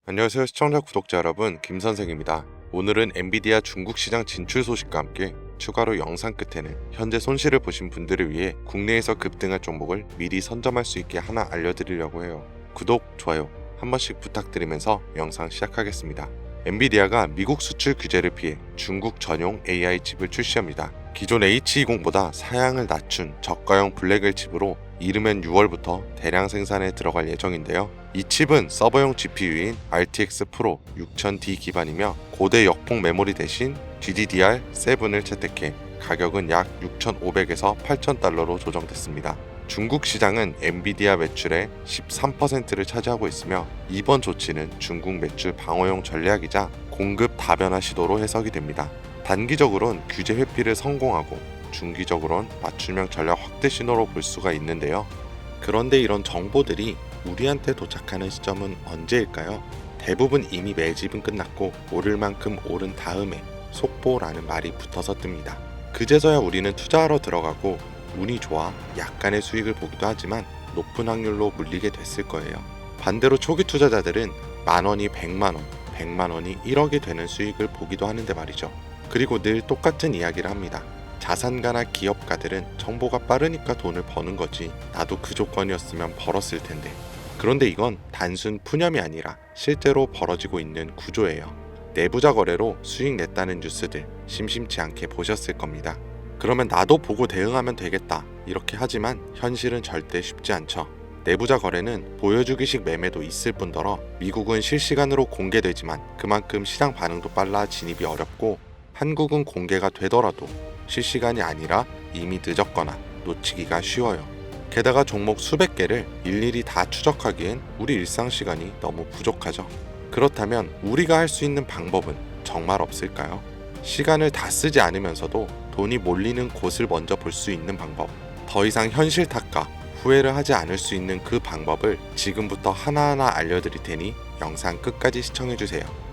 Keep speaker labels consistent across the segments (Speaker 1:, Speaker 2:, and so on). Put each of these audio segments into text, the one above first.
Speaker 1: 안녕하세요 시청자 구독자 여러분, 김선생입니다. 오늘은 엔비디아 중국 시장 진출 소식과 함께 추가로 영상 끝에는 현재 손실을 보신 분들을 위해 국내에서 급등할 종목을 미리 선점할 수 있게 하나 알려드리려고 해요. 구독, 좋아요 한 번씩 부탁드리면서 영상 시작하겠습니다. 엔비디아가 미국 수출 규제를 피해 중국 전용 AI 칩을 출시합니다. 기존 H20보다 사양을 낮춘 저가형 블랙엘 칩으로 이르면 6월부터 대량 생산에 들어갈 예정인데요. 이 칩은 서버용 GPU인 RTX Pro 6000D 기반이며 고대 역폭 메모리 대신 GDDR7을 채택해 가격은 약 6,500에서 8,000달러로 조정됐습니다. 중국 시장은 엔비디아 매출의 13%를 차지하고 있으며 이번 조치는 중국 매출 방어용 전략이자 공급 다변화 시도로 해석이 됩니다. 단기적으로는 규제 회피를 성공하고 중기적으로는 맞춤형 전략 확대 신호로 볼 수가 있는데요. 그런데 이런 정보들이 우리한테 도착하는 시점은 언제일까요? 대부분 이미 매집은 끝났고 오를 만큼 오른 다음에 속보라는 말이 붙어서 뜹니다. 그제서야 우리는 투자하러 들어가고 운이 좋아 약간의 수익을 보기도 하지만 높은 확률로 물리게 됐을 거예요. 반대로 초기 투자자들은 만원이 100만원, 100만원이 1억이 되는 수익을 보기도 하는데 말이죠. 그리고 늘 똑같은 이야기를 합니다. 자산가나 기업가들은 정보가 빠르니까 돈을 버는 거지, 나도 그 조건이었으면 벌었을 텐데. 그런데 이건 단순 푸념이 아니라 실제로 벌어지고 있는 구조예요. 내부자 거래로 수익 냈다는 뉴스들 심심치 않게 보셨을 겁니다. 그러면 나도 보고 대응하면 되겠다 이렇게 하지만 현실은 절대 쉽지 않죠. 내부자 거래는 보여주기식 매매도 있을 뿐더러 미국은 실시간으로 공개되지만 그만큼 시장 반응도 빨라 진입이 어렵고, 한국은 공개가 되더라도 실시간이 아니라 이미 늦었거나 놓치기가 쉬워요. 게다가 종목 수백 개를 일일이 다 추적하기엔 우리 일상 시간이 너무 부족하죠. 그렇다면 우리가 할 수 있는 방법은 정말 없을까요? 시간을 다 쓰지 않으면서도 돈이 몰리는 곳을 먼저 볼 수 있는 방법, 더 이상 현실 탓과 후회를 하지 않을 수 있는 그 방법을 지금부터 하나하나 알려드릴 테니 영상 끝까지 시청해주세요.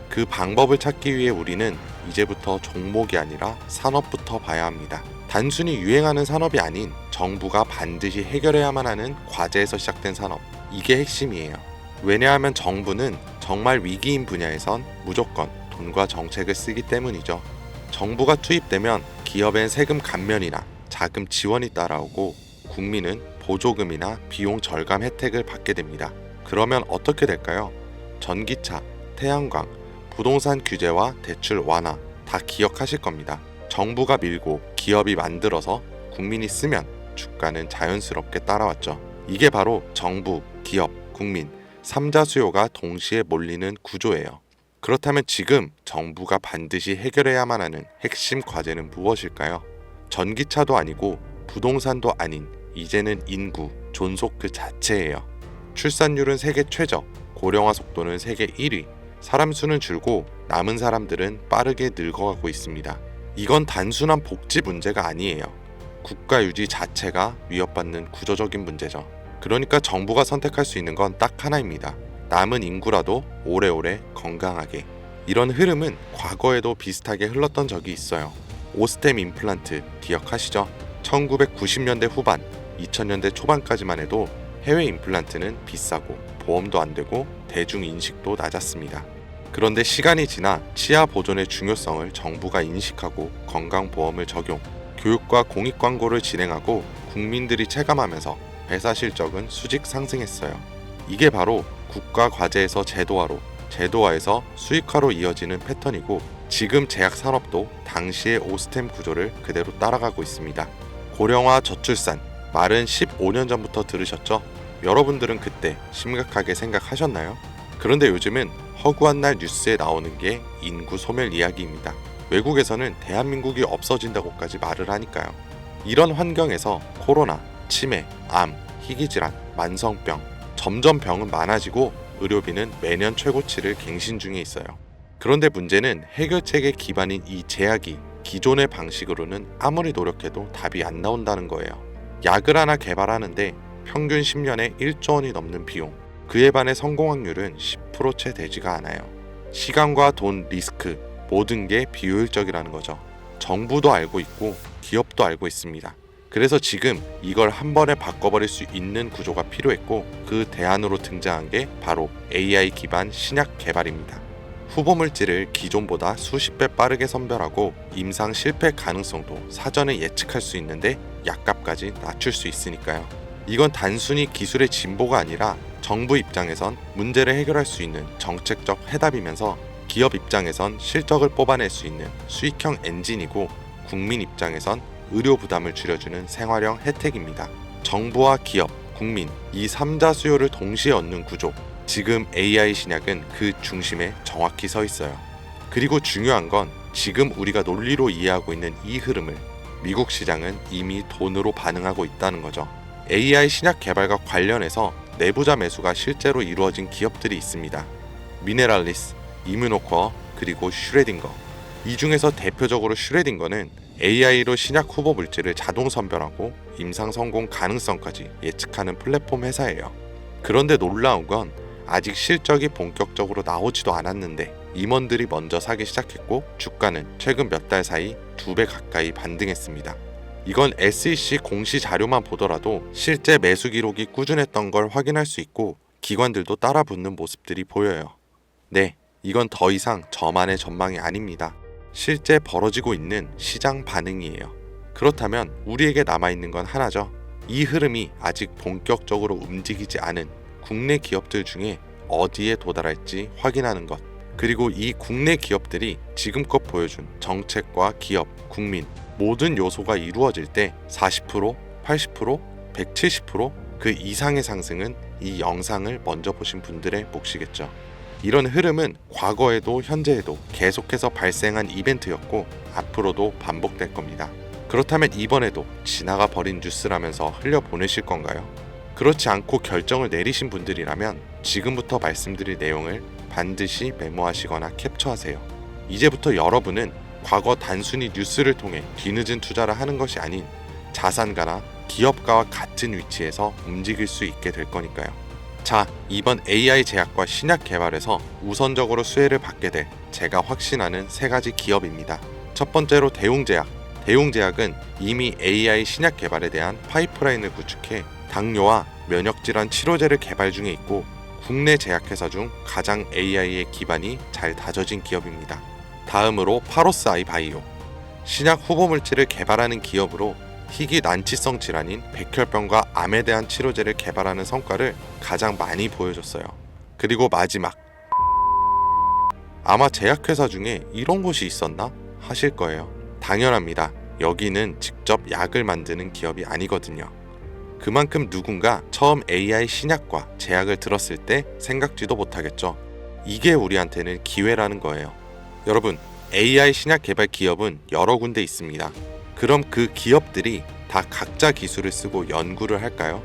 Speaker 1: 그 방법을 찾기 위해 우리는 이제부터 종목이 아니라 산업부터 봐야 합니다. 단순히 유행하는 산업이 아닌 정부가 반드시 해결해야만 하는 과제에서 시작된 산업, 이게 핵심이에요. 왜냐하면 정부는 정말 위기인 분야에선 무조건 돈과 정책을 쓰기 때문이죠. 정부가 투입되면 기업엔 세금 감면이나 자금 지원이 따라오고 국민은 보조금이나 비용 절감 혜택을 받게 됩니다. 그러면 어떻게 될까요? 전기차, 태양광, 부동산 규제와 대출 완화 다 기억하실 겁니다. 정부가 밀고 기업이 만들어서 국민이 쓰면 주가는 자연스럽게 따라왔죠. 이게 바로 정부, 기업, 국민 3자 수요가 동시에 몰리는 구조예요. 그렇다면 지금 정부가 반드시 해결해야만 하는 핵심 과제는 무엇일까요? 전기차도 아니고 부동산도 아닌 이제는 인구, 존속 그 자체예요. 출산율은 세계 최저, 고령화 속도는 세계 1위, 사람 수는 줄고 남은 사람들은 빠르게 늙어가고 있습니다. 이건 단순한 복지 문제가 아니에요. 국가 유지 자체가 위협받는 구조적인 문제죠. 그러니까 정부가 선택할 수 있는 건 딱 하나입니다. 남은 인구라도 오래오래 건강하게. 이런 흐름은 과거에도 비슷하게 흘렀던 적이 있어요. 오스템 임플란트 기억하시죠? 1990년대 후반, 2000년대 초반까지만 해도 해외 임플란트는 비싸고 보험도 안 되고 대중 인식도 낮았습니다. 그런데 시간이 지나 치아 보존의 중요성을 정부가 인식하고 건강보험을 적용, 교육과 공익 광고를 진행하고 국민들이 체감하면서 회사 실적은 수직 상승했어요. 이게 바로 국가 과제에서 제도화로, 제도화에서 수익화로 이어지는 패턴이고, 지금 제약 산업도 당시의 오스템 구조를 그대로 따라가고 있습니다. 고령화 저출산, 말은 15년 전부터 들으셨죠? 여러분들은 그때 심각하게 생각하셨나요? 그런데 요즘은 허구한 날 뉴스에 나오는 게 인구 소멸 이야기입니다. 외국에서는 대한민국이 없어진다고까지 말을 하니까요. 이런 환경에서 코로나, 치매, 암, 희귀질환, 만성병, 점점 병은 많아지고 의료비는 매년 최고치를 갱신 중에 있어요. 그런데 문제는 해결책의 기반인 이 제약이 기존의 방식으로는 아무리 노력해도 답이 안 나온다는 거예요. 약을 하나 개발하는데 평균 10년에 1조 원이 넘는 비용, 그에 반해 성공 확률은 10%채 되지가 않아요. 시간과 돈, 리스크 모든 게 비효율적이라는 거죠. 정부도 알고 있고 기업도 알고 있습니다. 그래서 지금 이걸 한 번에 바꿔버릴 수 있는 구조가 필요했고 그 대안으로 등장한 게 바로 AI 기반 신약 개발입니다. 후보 물질을 기존보다 수십 배 빠르게 선별하고 임상 실패 가능성도 사전에 예측할 수 있는데 약값까지 낮출 수 있으니까요. 이건 단순히 기술의 진보가 아니라 정부 입장에선 문제를 해결할 수 있는 정책적 해답이면서 기업 입장에선 실적을 뽑아낼 수 있는 수익형 엔진이고 국민 입장에선 의료 부담을 줄여주는 생활형 혜택입니다. 정부와 기업, 국민 이 3자 수요를 동시에 얻는 구조. 지금 AI 신약은 그 중심에 정확히 서 있어요. 그리고 중요한 건 지금 우리가 논리로 이해하고 있는 이 흐름을 미국 시장은 이미 돈으로 반응하고 있다는 거죠. AI 신약 개발과 관련해서 내부자 매수가 실제로 이루어진 기업들이 있습니다. 미네랄리스, 이뮤노코어, 그리고 슈레딩거. 이 중에서 대표적으로 슈레딩거는 AI로 신약 후보 물질을 자동 선별하고 임상 성공 가능성까지 예측하는 플랫폼 회사예요. 그런데 놀라운 건 아직 실적이 본격적으로 나오지도 않았는데 임원들이 먼저 사기 시작했고 주가는 최근 몇 달 사이 2배 가까이 반등했습니다. 이건 SEC 공시 자료만 보더라도 실제 매수 기록이 꾸준했던 걸 확인할 수 있고 기관들도 따라붙는 모습들이 보여요. 네, 이건 더 이상 저만의 전망이 아닙니다. 실제 벌어지고 있는 시장 반응이에요. 그렇다면 우리에게 남아있는 건 하나죠. 이 흐름이 아직 본격적으로 움직이지 않은 국내 기업들 중에 어디에 도달할지 확인하는 것. 그리고 이 국내 기업들이 지금껏 보여준 정책과 기업, 국민 모든 요소가 이루어질 때 40%, 80%, 170% 그 이상의 상승은 이 영상을 먼저 보신 분들의 몫이겠죠. 이런 흐름은 과거에도 현재에도 계속해서 발생한 이벤트였고 앞으로도 반복될 겁니다. 그렇다면 이번에도 지나가 버린 뉴스라면서 흘려보내실 건가요? 그렇지 않고 결정을 내리신 분들이라면 지금부터 말씀드릴 내용을 반드시 메모하시거나 캡처하세요. 이제부터 여러분은 과거 단순히 뉴스를 통해 뒤늦은 투자를 하는 것이 아닌 자산가나 기업가와 같은 위치에서 움직일 수 있게 될 거니까요. 자, 이번 AI 제약과 신약 개발에서 우선적으로 수혜를 받게 될 제가 확신하는 3가지 기업입니다. 첫 번째로 대웅제약. 대웅제약은 이미 AI 신약 개발에 대한 파이프라인을 구축해 당뇨와 면역질환 치료제를 개발 중에 있고 국내 제약회사 중 가장 AI의 기반이 잘 다져진 기업입니다. 다음으로 파로스 아이바이오. 신약 후보 물질을 개발하는 기업으로 희귀 난치성 질환인 백혈병과 암에 대한 치료제를 개발하는 성과를 가장 많이 보여줬어요. 그리고 마지막. 아마 제약회사 중에 이런 곳이 있었나? 하실 거예요. 당연합니다. 여기는 직접 약을 만드는 기업이 아니거든요. 그만큼 누군가 처음 AI 신약과 제약을 들었을 때 생각지도 못하겠죠. 이게 우리한테는 기회라는 거예요. 여러분, AI 신약 개발 기업은 여러 군데 있습니다. 그럼 그 기업들이 다 각자 기술을 쓰고 연구를 할까요?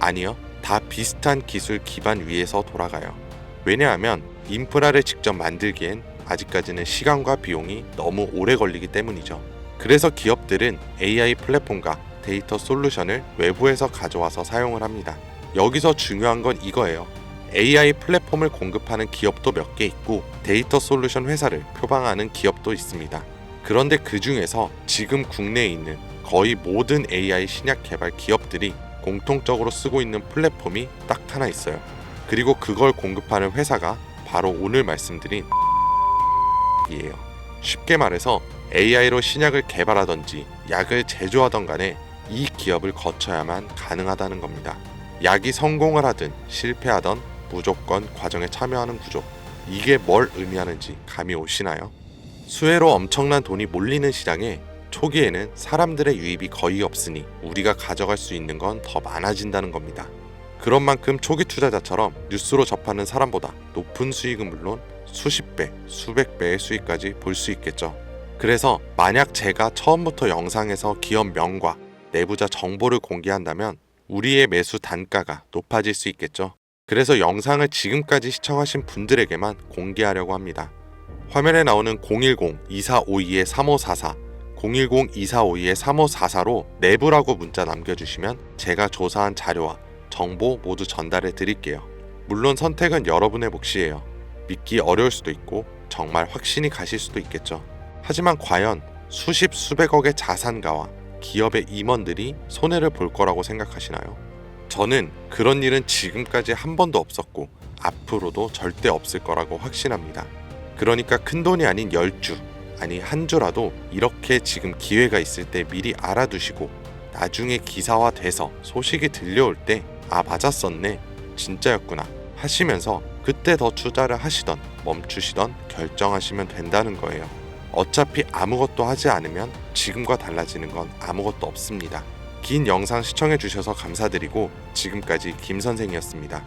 Speaker 1: 아니요. 다 비슷한 기술 기반 위에서 돌아가요. 왜냐하면 인프라를 직접 만들기엔 아직까지는 시간과 비용이 너무 오래 걸리기 때문이죠. 그래서 기업들은 AI 플랫폼과 데이터 솔루션을 외부에서 가져와서 사용을 합니다. 여기서 중요한 건 이거예요. AI 플랫폼을 공급하는 기업도 몇 개 있고 데이터 솔루션 회사를 표방하는 기업도 있습니다. 그런데 그 중에서 지금 국내에 있는 거의 모든 AI 신약 개발 기업들이 공통적으로 쓰고 있는 플랫폼이 딱 하나 있어요. 그리고 그걸 공급하는 회사가 바로 오늘 말씀드린 이에요. 쉽게 말해서 AI로 신약을 개발하던지 약을 제조하던 간에 이 기업을 거쳐야만 가능하다는 겁니다. 약이 성공을 하든 실패하든 무조건 과정에 참여하는 구조. 이게 뭘 의미하는지 감이 오시나요? 수혜로 엄청난 돈이 몰리는 시장에 초기에는 사람들의 유입이 거의 없으니 우리가 가져갈 수 있는 건 더 많아진다는 겁니다. 그런 만큼 초기 투자자처럼 뉴스로 접하는 사람보다 높은 수익은 물론 수십 배, 수백 배의 수익까지 볼 수 있겠죠. 그래서 만약 제가 처음부터 영상에서 기업 명과 내부자 정보를 공개한다면 우리의 매수 단가가 높아질 수 있겠죠. 그래서 영상을 지금까지 시청하신 분들에게만 공개하려고 합니다. 화면에 나오는 010-2452-3544, 010-2452-3544로 내부라고 문자 남겨주시면 제가 조사한 자료와 정보 모두 전달해 드릴게요. 물론 선택은 여러분의 몫이에요. 믿기 어려울 수도 있고 정말 확신이 가실 수도 있겠죠. 하지만 과연 수십 수백억의 자산가와 기업의 임원들이 손해를 볼 거라고 생각하시나요? 저는 그런 일은 지금까지 한 번도 없었고 앞으로도 절대 없을 거라고 확신합니다. 그러니까 큰돈이 아닌 10주, 아니 한 주라도 이렇게 지금 기회가 있을 때 미리 알아두시고 나중에 기사화돼서 소식이 들려올 때 아 맞았었네, 진짜였구나 하시면서 그때 더 투자를 하시던 멈추시던 결정하시면 된다는 거예요. 어차피 아무것도 하지 않으면 지금과 달라지는 건 아무것도 없습니다. 긴 영상 시청해 주셔서 감사드리고 지금까지 김 선생이었습니다.